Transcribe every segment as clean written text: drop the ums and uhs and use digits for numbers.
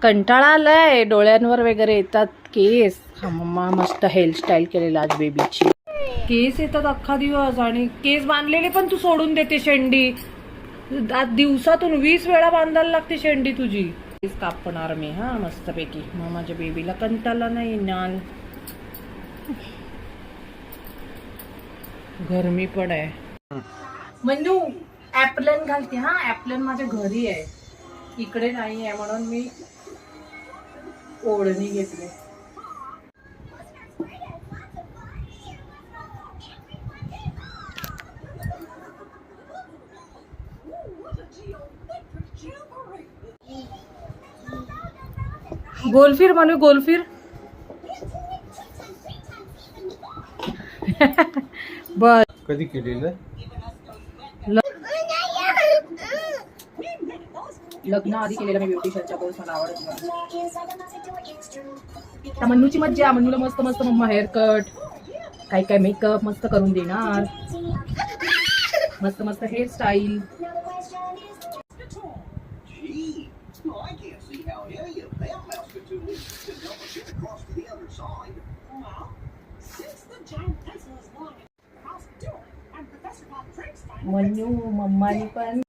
कंटाळा आलाय, डोळ्यांवर वगैरे येतात केस. हा मम्मा मस्त हेअरस्टाईल केलेला आज बेबीची. केस येतात अख्खा दिवस आणि केस बांधलेले पण तू सोडून देते शेंडी. आज दिवसातून 20 वेळा बांधायला लागते शेंडी तुझी. केस कापणार मी हा मस्तपैकी. मग माझ्या बेबीला कंटाळा नाही येणार. गरमी पण आहे. मनू ऍपलन घालते हा. ऍपलन माझ्या घरी आहे, इकडे नाही आहे, म्हणून मी ओढणी घेतली. गोलफिर म्हणू, गोलफिर. बर कधी केलेलं? लग्न आधी केलेला मी ब्युटिशियनचा कोर्स, मला आवडत. मन्नूची मज्जा. मन्नूला मस्त मस्त मम्मा हेअर कट, काय काय मेकअप मस्त करून देणार. मस्त मस्त हेअरस्टाईल. मन्नू मम्मानी पण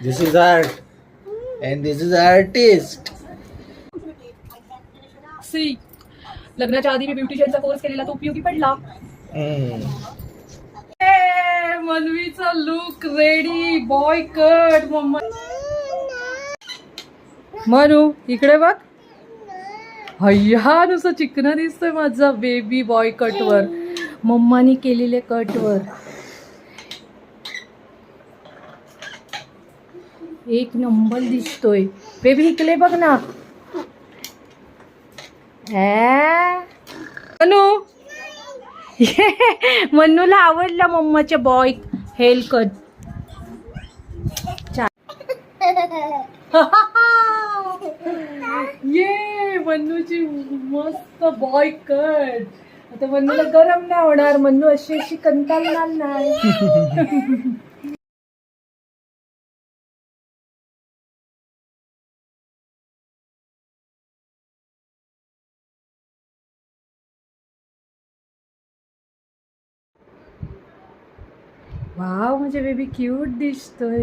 This is art and this is artist. सी. लग्नाच्या आधी मी ब्युटिशियनचा कोर्स केलेला, तो उपयोगी पडला. मनवीचा look ready. Boy cut. Mamma Manu इकडे बघ. हय्या नुसतं चिकना दिसतोय माझा बेबी बॉय कटवर, मम्मानी केलेले कटवर. एक नंबर दिसतोय बेबी. इकडे बघ ना. मनू मन्नूला आवडला मम्माच्या बॉय हेअर कट. ये मन्नूची मस्त बॉय कट. आता मन्नूला गरम नाही होणार. मन्नू अशी अशी कंटाळणार नाही. वाव, माझे बेबी क्यूट दिसतोय.